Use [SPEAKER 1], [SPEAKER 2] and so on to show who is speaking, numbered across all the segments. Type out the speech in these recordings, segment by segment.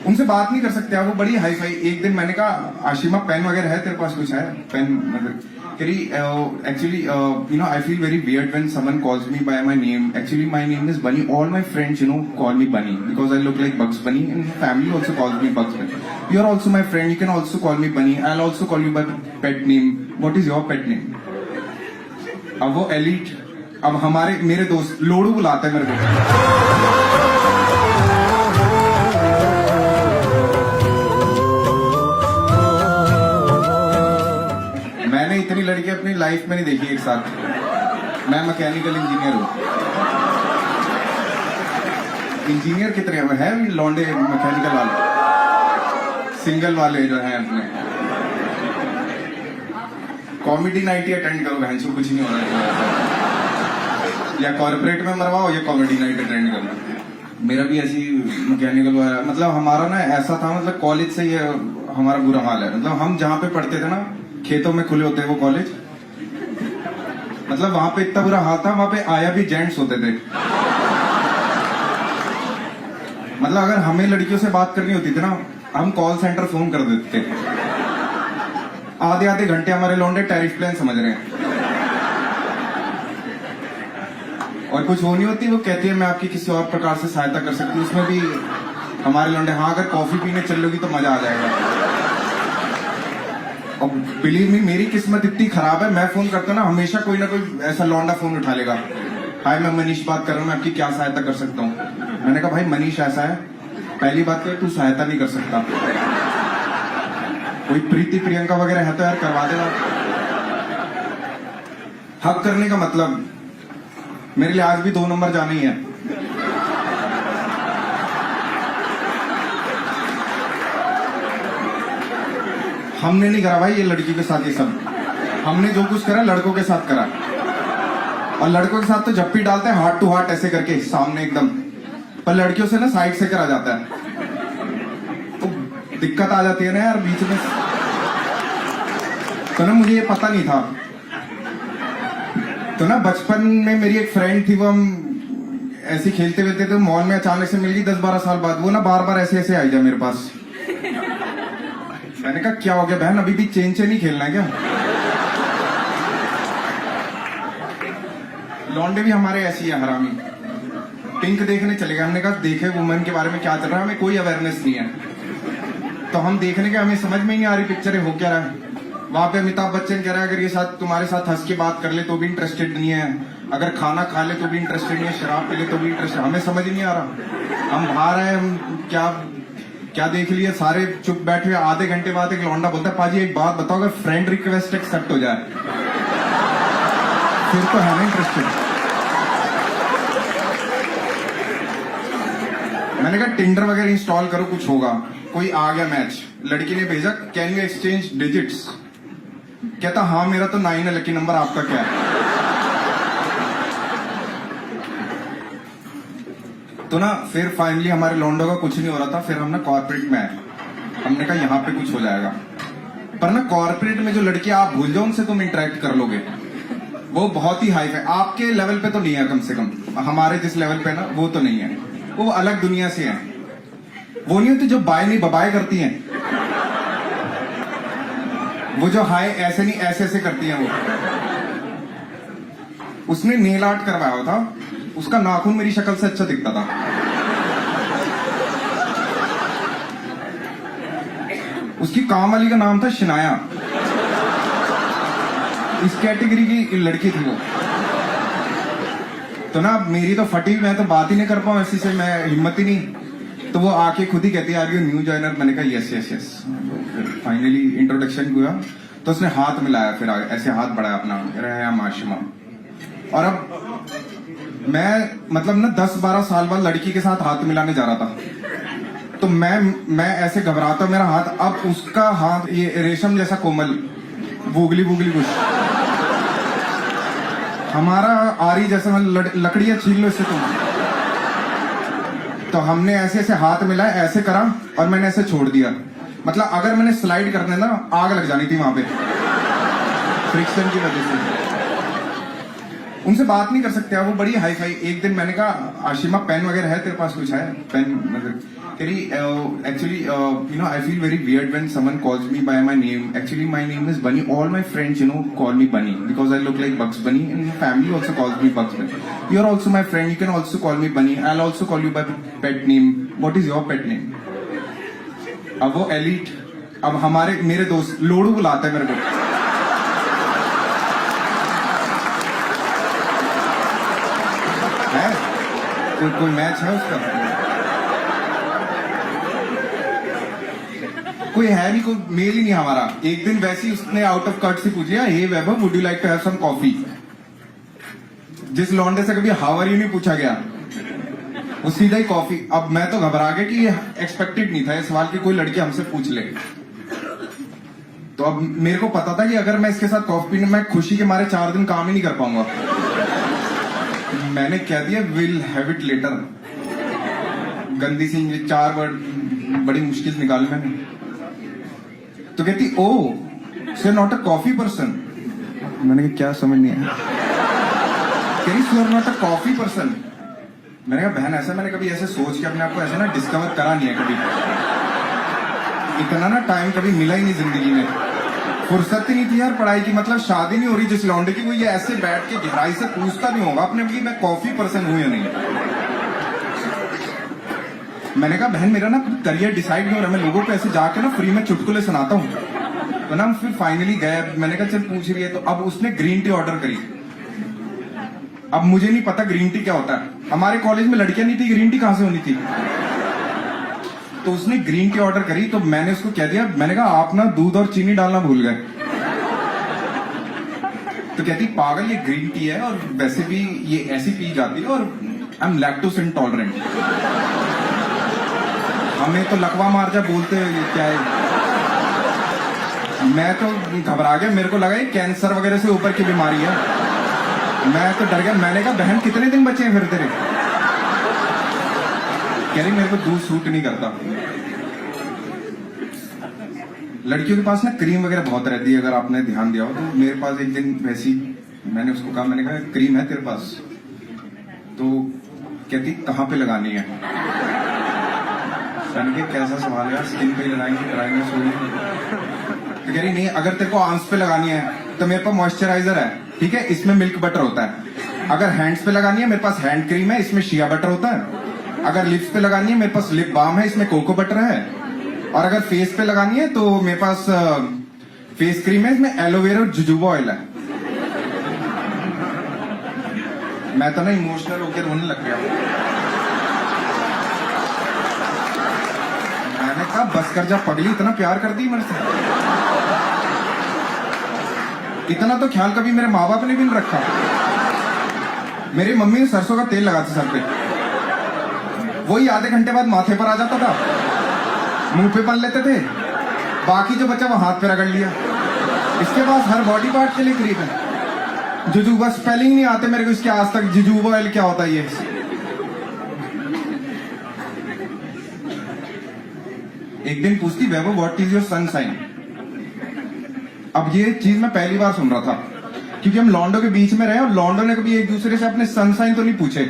[SPEAKER 1] उनसे बात नहीं कर सकते आप, वो बड़ी हाई फाई। एक दिन मैंने कहा आशिमा पेन वगैरह है तेरे पास, कुछ है pen? Actually you know I feel very weird when someone calls me by my name. Actually my name is Bunny. All my friends you know call me Bunny because I look like Bugs Bunny and family also calls me Bugs Bunny. You are also my friend, you can also call me Bunny. I will also call you by pet name. What is your pet name? अब वो elite, अब हमारे मेरे दोस्त लोड़ू बुलाते हैं मेरे को। मैंने इतनी लड़की अपनी लाइफ में नहीं देखी एक साथ। मैं मैकेनिकल इंजीनियर हूँ। इंजीनियर कितने है लौंडे मैकेनिकल वाले, सिंगल वाले जो हैं अपने। कॉमेडी नाइट ही अटेंड करो बहन से, कुछ नहीं हो रहा है। या कॉर्पोरेट में मरवाओ या कॉमेडी नाइट अटेंड करो। मेरा भी ऐसी मैकेनिकल वाला, मतलब हमारा ना ऐसा था, मतलब कॉलेज से ये हमारा बुरा हाल है। मतलब हम जहाँ पे पढ़ते थे ना, खेतों में खुले होते हैं वो कॉलेज, मतलब वहां पे इतना बुरा हाल था। वहां पे आया भी जेंट्स होते थे। मतलब अगर हमें लड़कियों से बात करनी होती थी ना, हम कॉल सेंटर फोन कर देते थे। आधे आधे घंटे हमारे लौंडे टैरिफ प्लान समझ रहे हैं, और कुछ वो नहीं होती, वो कहती है मैं आपकी किसी और प्रकार से सहायता कर सकती हूँ। उसमें भी हमारे लौंडे, हाँ अगर कॉफी पीने चल लोगी तो मजा आ जाएगा। और बिलीव मी, मेरी किस्मत इतनी खराब है, मैं फोन करता हूँ ना, हमेशा कोई ना कोई ऐसा लौंडा फोन उठा लेगा। हाय मैं मनीष बात कर रहा हूँ, मैं आपकी क्या सहायता कर सकता हूँ? मैंने कहा भाई मनीष ऐसा है, पहली बात तो तू सहायता नहीं कर सकता। कोई प्रीति प्रियंका वगैरह है तो यार करवा देगा। हक करने का मतलब मेरे लिए आज भी 2 नंबर जाना ही है। हमने नहीं करा भाई ये लड़की के साथ, ये सब हमने जो कुछ करा लड़कों के साथ करा। और लड़कों के साथ तो झप्पी डालते हैं हार्ट टू हार्ट ऐसे करके सामने एकदम, पर लड़कियों से ना साइड से करा जाता है, तो दिक्कत आ जाती है ना यार बीच में। तो ना मुझे ये पता नहीं था। तो ना बचपन में मेरी एक फ्रेंड थी, वो हम ऐसे खेलते वेलते थे मॉल में, अचानक से मिल गई 10-12 साल बाद। वो ना बार बार ऐसे ऐसे आई जा मेरे पास। मैंने कहा क्या हो गया बहन, अभी भी चेन से नहीं खेलना है क्या? लौंडे भी हमारे ऐसी है हरामी। पिंक देखने चले गए, हमने कहा देखे वुमेन के बारे में क्या चल रहा है, हमें कोई अवेयरनेस नहीं है। तो हम देखने के, हमें समझ में ही नहीं आ रही पिक्चरें हो क्या रहा है। वहां पे अमिताभ बच्चन कह रहा है अगर ये साथ तुम्हारे साथ हंस के बात कर ले तो भी इंटरेस्टेड नहीं है, अगर खाना खा ले तो भी इंटरेस्टेड नहीं है, शराब पी ले तो भी इंटरेस्टेड। हमें समझ ही नहीं आ रहा, हम बाहर आए, हम क्या क्या देख लिए, सारे चुप बैठे। आधे घंटे बाद एक लौंडा बोलता है पाजी एक बात बताओ, अगर फ्रेंड रिक्वेस्ट एक्सेप्ट हो जाए फिर तो है ना इंटरेस्टेड। मैंने कहा टिंडर वगैरह इंस्टॉल करो, कुछ होगा। कोई आ गया मैच, लड़की ने भेजा कैन यू एक्सचेंज डिजिट्स? कहता हाँ मेरा तो 9 है लकी नंबर, आपका क्या है? तो ना फिर फाइनली हमारे लौंडो का कुछ नहीं हो रहा था। फिर हम ना कॉर्पोरेट में आए, हमने कहा यहाँ पे कुछ हो जाएगा। पर ना कॉर्पोरेट में जो लड़की आप भूल जाओ उनसे तुम इंटरेक्ट कर लोगे, वो बहुत ही हाई है। आपके लेवल पे तो नहीं है, कम से कम हमारे जिस लेवल पे ना वो तो नहीं है, वो अलग दुनिया से है। वो नहीं होती जो बाय नहीं बबाए करती हैं, वो जो हाय ऐसे नहीं ऐसे ऐसे करती हैं। वो उसने नेल आर्ट करवाया था, उसका नाखून मेरी शक्ल से अच्छा दिखता था। उसकी काम वाली का नाम था शनाया। इस कैटेगरी की लड़की थी वो। तो ना मेरी तो फटी, मैं तो बात ही नहीं कर पाऊं ऐसी से, मैं हिम्मत ही नहीं। तो वो आके खुद ही कहती है आर यू न्यू जॉइनर? मैंने कहा yes yes yes. Finally introduction हुआ, तो उसने हाथ मिलाया, फिर ऐसे हाथ बढ़ाया अपना, रहा माशिमा। और अब मैं मतलब ना 10-12 साल बाद लड़की के साथ हाथ मिलाने जा रहा था, तो मैं ऐसे घबराता, मेरा हाथ, अब उसका हाथ ये रेशम जैसा कोमल, बुगली बुगली कुछ, हमारा आरी जैसा, लकड़ियां छीन लो इससे तुम। तो हमने ऐसे ऐसे हाथ मिलाए, ऐसे करा और मैंने ऐसे छोड़ दिया। मतलब अगर मैंने स्लाइड करने ना, आग लग जानी थी वहां पे फ्रिक्शन की वजह से। उनसे बात नहीं कर सकते, वो बड़ी हाई फाई। एक दिन मैंने कहा आशिमा पेन वगैरह है तेरे पास, कुछ है pen? Kari, actually, I feel very weird when someone calls me by my name. Actually, my name is Bunny. All my friends, call me Bunny because I look like Bugs Bunny, and my family also calls me Bugs Bunny. You are also my friend. You can also call me Bunny. I'll also call you by pet name. What is your pet name? अब वो elite, अब मेरे दोस्त लोड़ू बुलाते हैं मेरे को. है कोई मैच है उसका? कोई है नहीं, कोई मेल ही नहीं हमारा. एक दिन वैसे ही उसने आउट ऑफ कट से पूछा, hey Vaibhav, would you like to have some coffee? जिस लौंडे से कभी हाउ आर यू नहीं पूछा गया, वो सीधा ही कॉफी. अब मैं तो घबरा गया कि एक्सपेक्टेड नहीं था ये सवाल कि कोई लड़की हमसे पूछ ले. तो अब मेरे को पता था कि अगर मैं इसके साथ कॉफी पीने, मैं खुशी के मारे 4 दिन काम ही नहीं कर पाऊंगा. मैंने कह दिया विल हैव इट लेटर. गंदी सी 4 वर्ड बड़ी मुश्किल से निकाले मैंने. तो कहती oh so not a coffee person. मैंने कहा क्या समझ नहीं आया. कह रही so not a coffee person. मैंने कहा बहन ऐसा मैंने कभी ऐसे सोच के अपने आप को ऐसे ना डिस्कवर करा नहीं है कभी. इतना ना टाइम कभी मिला ही नहीं जिंदगी में. फुर्सत ही नहीं थी यार पढ़ाई की. मतलब शादी नहीं हो रही जिस लौंडे की, वो ये ऐसे बैठ के गहराई से पूछता नहीं होगा अपने कि मैं कॉफी पर्सन हूं या नहीं. मैंने कहा बहन मेरा ना करियर डिसाइड नहीं हो रहा, मैं लोगों को ऐसे जाके ना फ्री में चुटकुले सुनाता हूँ. तो ना फिर फाइनली गए. मैंने कहा चल पूछ रही है. तो अब उसने ग्रीन टी ऑर्डर करी. अब मुझे नहीं पता ग्रीन टी क्या होता है. हमारे कॉलेज में लड़कियां नहीं थी, ग्रीन टी कहां से होनी थी. तो उसने ग्रीन टी ऑर्डर करी. तो मैंने उसको कह दिया, मैंने कहा आप ना दूध और चीनी डालना भूल गए. तो कहती पागल ये ग्रीन टी है और वैसे भी ये ऐसी पी जाती है और आई एम लैक्टोज इंटॉलरेंट. हमें तो लकवा मार जा बोलते क्या है. मैं तो घबरा गया. मेरे को लगा ये कैंसर वगैरह से ऊपर की बीमारी है. मैं तो डर गया. मैंने कहा बहन कितने दिन बचे हैं फिर तेरे? कह रही मेरे को दूध सूट नहीं करता. लड़कियों के पास ना क्रीम वगैरह बहुत रहती है, अगर आपने ध्यान दिया हो. तो मेरे पास एक दिन वैसी मैंने उसको कहा, मैंने कहा क्रीम है तेरे पास? तो कहती कहाँ पे लगानी है. मैंने कहा कैसा सवाल है, स्किन पे लगाएंगे कराएंगे सोई. तो कह रही नहीं, अगर तेरे को आंस पे लगानी है तो मेरे पास मॉइस्चराइजर है, ठीक है, इसमें मिल्क बटर होता है. अगर हैंड्स पे लगानी है मेरे पास हैंड क्रीम है, इसमें शिया बटर होता है. अगर लिप्स पे लगानी है मेरे पास लिप बाम है, इसमें कोको बटर है. और अगर फेस पे लगानी है तो मेरे पास फेस क्रीम है, इसमें एलोवेरा और जुजुबा ऑयल है. मैं तो ना इमोशनल होकर रोने लग गया. मैंने कहा बस कर जा पगली, इतना प्यार करती मेरे से. इतना तो ख्याल कभी मेरे माँ बाप ने भी नहीं रखा. मेरी मम्मी ने सरसों का तेल लगाती सर पे, वही आधे घंटे बाद माथे पर आ जाता था, मुंह पे बन लेते थे, बाकी जो बचा वो हाथ पे रगड़ लिया. इसके पास हर बॉडी पार्ट के लिए क्रीम है. जुजुबा स्पेलिंग नहीं आते मेरे को इसके आज तक. जुजुबा ऑयल क्या होता है ये? एक दिन पूछती Vaibhav what is your sun sign. अब ये चीज मैं पहली बार सुन रहा था क्योंकि हम लॉन्डो के बीच में रहे और लॉन्डो ने कभी एक दूसरे से अपने सन साइन तो नहीं पूछे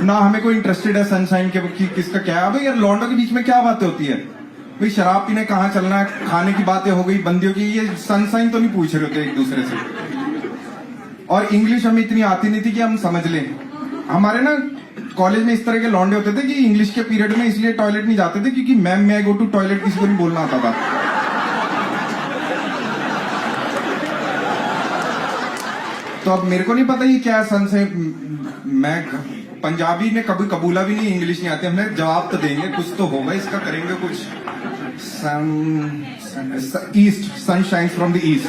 [SPEAKER 1] ना. हमें कोई इंटरेस्टेड है सन साइन के किसका क्या है. भाई यार लॉन्डो के बीच में क्या बातें होती है भाई? शराब पीने कहाँ चलना है, खाने की बातें हो गई, बंदियों की. ये सन साइन तो नहीं पूछ रहे होते एक दूसरे से. और इंग्लिश हमें इतनी आती नहीं थी कि हम समझ लें. हमारे ना कॉलेज में इस तरह के लॉन्डे होते थे कि इंग्लिश के पीरियड में इसलिए टॉयलेट नहीं जाते थे क्योंकि मैम मैं गो टू टॉयलेट किसी को नहीं बोलना आता था. तो अब मेरे को नहीं पता ये क्या सन से. मैं पंजाबी ने कभी कबूला भी नहीं, इंग्लिश नहीं आती. हमने जवाब तो देंगे, कुछ तो होगा इसका, करेंगे कुछ. East, sun shines from the east.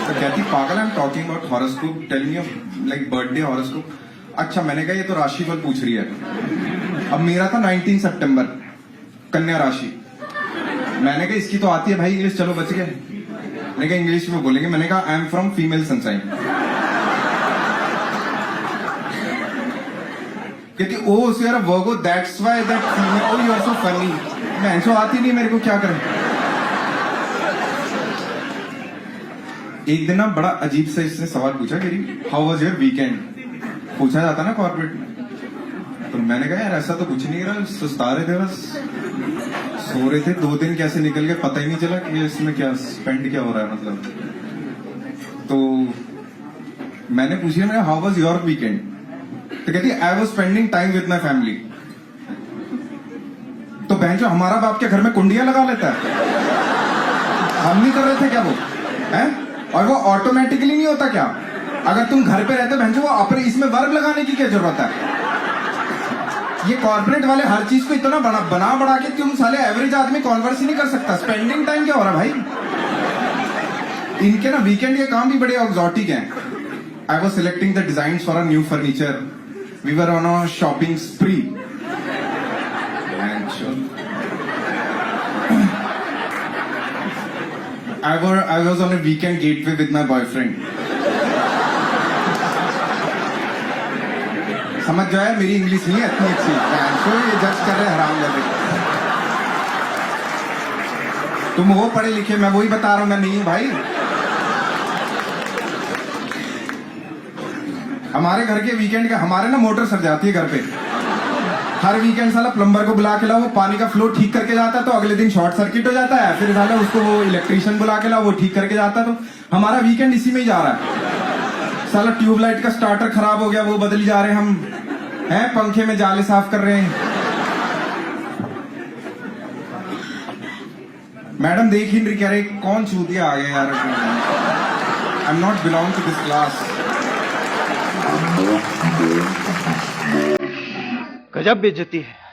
[SPEAKER 1] तो कहती पागल, I am talking about horoscope, telling you like birthday horoscope. अच्छा मैंने कहा ये तो राशिफल पूछ रही है. अब मेरा था 19 सितंबर, कन्या राशि. मैंने कहा इसकी तो आती है भाई इंग्लिश, चलो बच गए. मैंने कहा इंग्लिश में बोलेंगे. मैंने कहा I am from female sun sign. कहती ओ सो यार Virgo that's why that female, oh you are so funny. मैं सो आती नहीं मेरे को, क्या करें. एक दिन ना बड़ा अजीब से इसने सवाल पूछा कि हाउ वाज योर वीकेंड. पूछा जाता ना कॉर्पोरेट में. तो मैंने कहा यार ऐसा तो कुछ नहीं रहा, सुस्ता रहे थे बस, सो रहे थे। 2 दिन कैसे निकल गए पता ही नहीं चला कि इसमें क्या स्पेंड क्या हो रहा है मतलब। तो मैंने पूछा, मैं हाउ वाज योर वीकेंड? तो कहती I was spending time with my family. तो बहन जो हमारा बाप के घर में कुंडियां लगा लेता है, हम नहीं कर रहे थे क्या वो है? और वो ऑटोमेटिकली नहीं होता क्या? अगर तुम घर पे रहते बहन जो, वो अपने इसमें वर्ब लगाने की क्या जरूरत है? ये कॉर्पोरेट वाले हर चीज को इतना बना बढ़ा के तुम साले एवरेज आदमी कॉन्वर्स ही नहीं कर सकता। स्पेंडिंग टाइम क्या हो रहा भाई? इनके ना वीकेंड के काम भी बड़े एक्सोटिक हैं। I was selecting the design for a new furniture, we were on a shopping spree. I was on a weekend gateway with my boyfriend. समझ जाए मेरी इंग्लिश नहीं है इतनी अच्छी, तो ये जज कर रहे हराम जाते। तुम वो पढ़े लिखे, मैं वही बता रहा हूं, मैं नहीं हूं भाई। हमारे घर के वीकेंड का, हमारे ना मोटर सर जाती है घर पे। हर वीकेंड साला प्लम्बर को बुला के लाओ, वो पानी का फ्लो ठीक करके जाता है, तो अगले दिन शॉर्ट सर्किट हो जाता है। फिर साला उसको वो इलेक्ट्रीशियन बुला के लाओ, वो ठीक करके जाता है। तो हमारा वीकेंड इसी में ही जा रहा है। साला ट्यूबलाइट का स्टार्टर खराब हो गया, वो बदली जा रहे हैं हम, हैं पंखे में जाले साफ कर रहे हैं। मैडम देख ही नहीं, कह रहे कौन चूतिया आ गया यार। I am not belong to this class.
[SPEAKER 2] गजब बेइज्जती है।